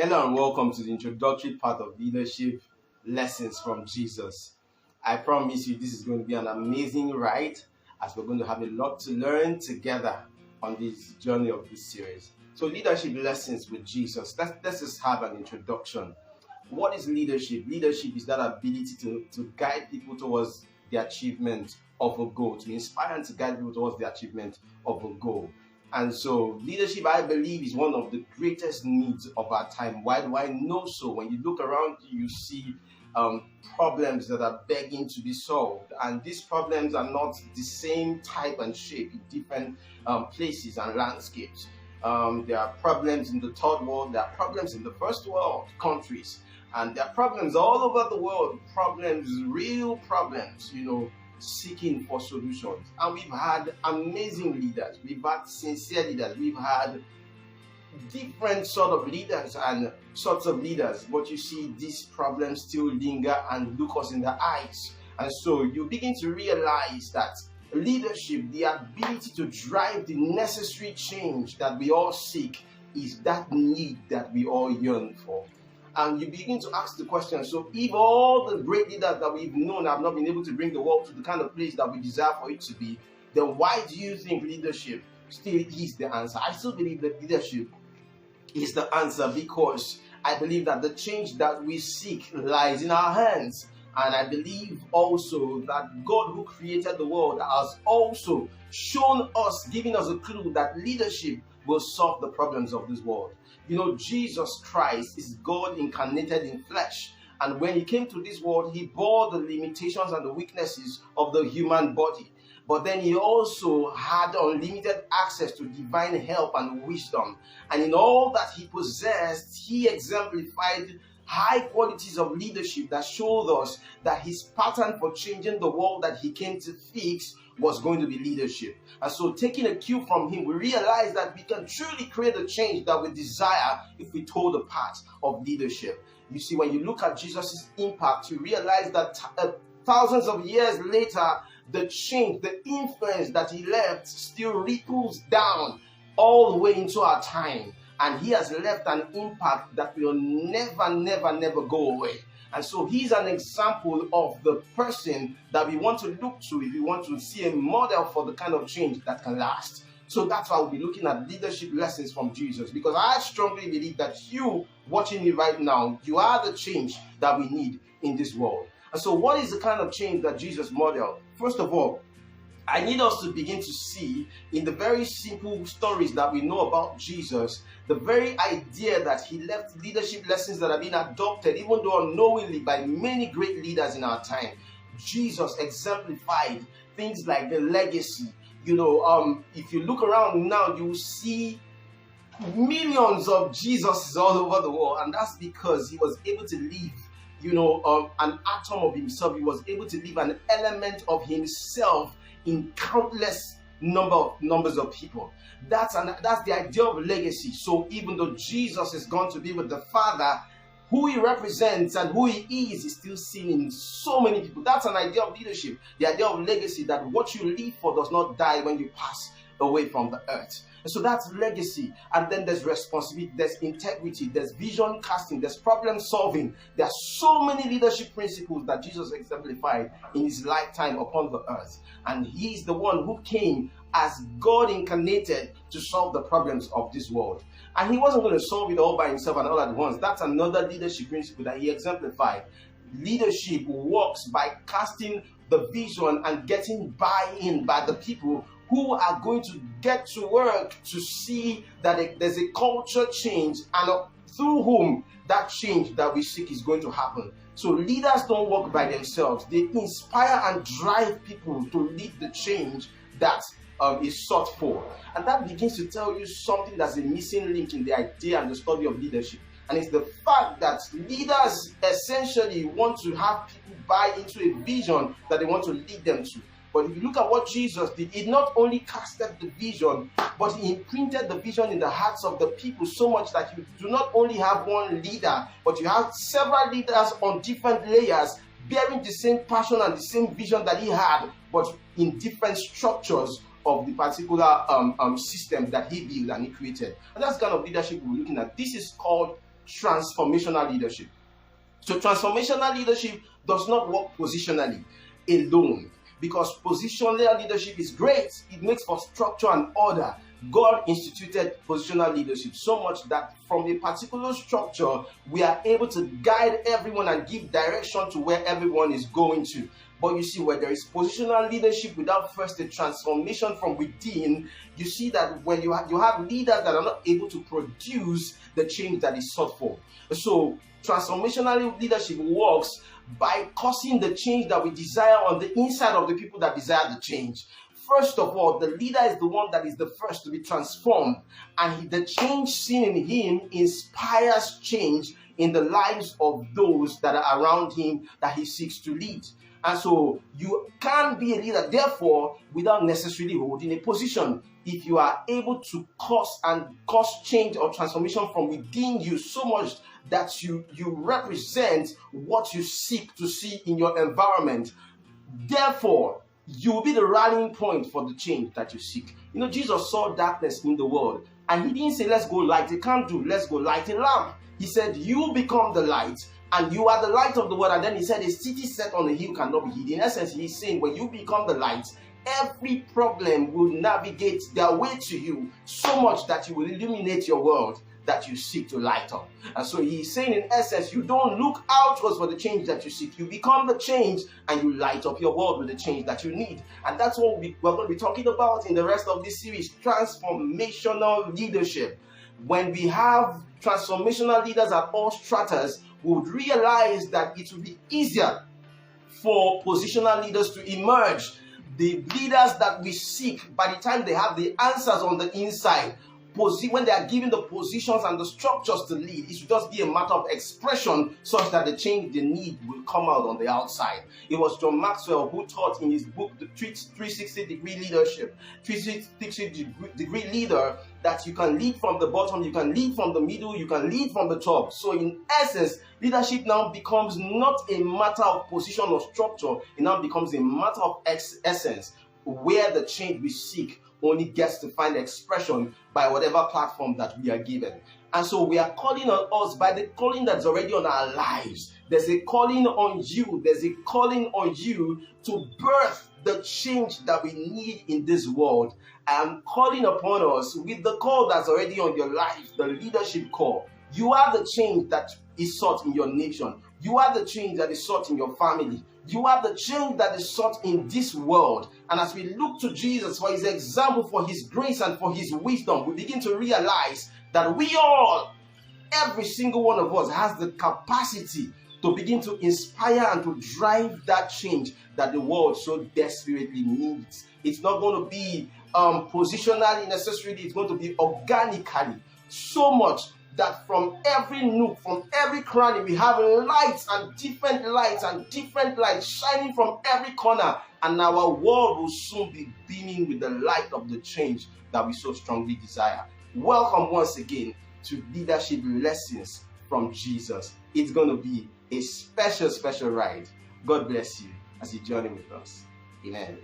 Hello and welcome to the introductory part of leadership lessons from Jesus. I promise you this is going to be an amazing ride as we're going to have a lot to learn together on this journey of this series. So leadership lessons with Jesus. Let's just have an introduction. What is leadership? Leadership is that ability to guide people towards the achievement of a goal, to inspire and to guide people towards the achievement of a goal. And so leadership, I believe, is one of the greatest needs of our time. Why do I know so? When you look around, you see problems that are begging to be solved. And these problems are not the same type and shape in different places and landscapes. There are problems in the third world. There are problems in the first world countries. And there are problems all over the world. Problems, real problems, seeking for solutions. And we've had amazing leaders, we've had sincere leaders, we've had different sort of leaders and sorts of leaders, but you see these problems still linger and look us in the eyes. And so you begin to realize that leadership, the ability to drive the necessary change that we all seek, is that need that we all yearn for. And you begin to ask the question, so if all the great leaders that we've known have not been able to bring the world to the kind of place that we desire for it to be, then why do you think leadership still is the answer? I still believe that leadership is the answer because I believe that the change that we seek lies in our hands. And I believe also that God, who created the world, has also shown us, giving us a clue that leadership will solve the problems of this world. Jesus Christ is God incarnated in flesh. And when he came to this world, he bore the limitations and the weaknesses of the human body. But then he also had unlimited access to divine help and wisdom. And in all that he possessed, he exemplified high qualities of leadership that showed us that his pattern for changing the world that he came to fix was going to be leadership. And so taking a cue from him, we realize that we can truly create a change that we desire if we toe the path of leadership. You see, when you look at Jesus' impact, you realize that thousands of years later, the change, the influence that he left still ripples down all the way into our time. And he has left an impact that will never go away. And so he's an example of the person that we want to look to if we want to see a model for the kind of change that can last. So that's why we'll be looking at leadership lessons from Jesus, because I strongly believe that you watching me right now, you are the change that we need in this world. And so what is the kind of change that Jesus modeled? First of all, I need us to begin to see in the very simple stories that we know about Jesus, the very idea that he left leadership lessons that have been adopted, even though unknowingly, by many great leaders in our time. Jesus exemplified things like the legacy. If you look around now, you see millions of Jesuses all over the world, and that's because he was able to leave an atom of himself. He was able to leave an element of himself in countless numbers of people. That's the idea of legacy. So even though Jesus is going to be with the Father, who he represents and who he is still seen in so many people. That's an idea of leadership. The idea of legacy, that what you live for does not die when you pass away from the earth. And so that's legacy. And then there's responsibility, there's integrity, there's vision casting, there's problem solving. There are so many leadership principles that Jesus exemplified in his lifetime upon the earth. And he's the one who came as God incarnated to solve the problems of this world. And he wasn't going to solve it all by himself and all at once. That's another leadership principle that he exemplified. Leadership works by casting the vision and getting buy-in by the people who are going to get to work to see that there's a culture change, and through whom that change that we seek is going to happen. So leaders don't work by themselves. They inspire and drive people to lead the change that is sought for. And that begins to tell you something that's a missing link in the idea and the study of leadership. And it's the fact that leaders essentially want to have people buy into a vision that they want to lead them to. But if you look at what Jesus did, he not only casted the vision, but he imprinted the vision in the hearts of the people so much that you do not only have one leader, but you have several leaders on different layers bearing the same passion and the same vision that he had, but in different structures of the particular system that he built and he created. And that's the kind of leadership we're looking at. This is called transformational leadership. So transformational leadership does not work positionally alone, because positional leadership is great. It makes for structure and order. God instituted positional leadership so much that from a particular structure, we are able to guide everyone and give direction to where everyone is going to. But you see, where there is positional leadership without first a transformation from within, you see that when you have leaders that are not able to produce the change that is sought for. So transformational leadership works by causing the change that we desire on the inside of the people that desire the change. First of all, the leader is the one that is the first to be transformed, and the change seen in him inspires change in the lives of those that are around him that he seeks to lead. And so you can't be a leader, therefore, without necessarily holding a position. If you are able to cause change or transformation from within you so much that you represent what you seek to see in your environment, therefore, you will be the rallying point for the change that you seek. You know, Jesus saw darkness in the world, and he didn't say, let's go light a candle, let's go light a lamp. He said, you become the light, and you are the light of the world. And then he said, a city set on a hill cannot be hid. In essence, he's saying, when you become the light, every problem will navigate their way to you so much that you will illuminate your world that you seek to light up. And so he's saying, in essence, you don't look outwards for the change that you seek. You become the change, and you light up your world with the change that you need. And that's what we're going to be talking about in the rest of this series, transformational leadership. When we have transformational leaders at all stratas, we would realize that it will be easier for positional leaders to emerge. The leaders that we seek, by the time they have the answers on the inside, when they are given the positions and the structures to lead, it should just be a matter of expression such that the change they need will come out on the outside. It was John Maxwell who taught in his book, The 360-Degree Leadership, 360-Degree Leader, that you can lead from the bottom, you can lead from the middle, you can lead from the top. So in essence, leadership now becomes not a matter of position or structure, it now becomes a matter of essence, where the change we seek only gets to find expression by whatever platform that we are given. And so we are calling on us by the calling that's already on our lives. There's a calling on you. There's a calling on you to birth the change that we need in this world. I am calling upon us with the call that's already on your life, the leadership call. You are the change that is sought in your nation. You are the change that is sought in your family. You are the change that is sought in this world. And as we look to Jesus for his example, for his grace and for his wisdom, we begin to realize that we all, every single one of us, has the capacity to begin to inspire and to drive that change that the world so desperately needs. It's not going to be positionally necessarily, it's going to be organically. So much that from every nook, from every cranny, we have lights and different lights shining from every corner, and our world will soon be beaming with the light of the change that we so strongly desire. Welcome once again to Leadership Lessons from Jesus. It's going to be a special ride. God bless you as you journey with us. Amen.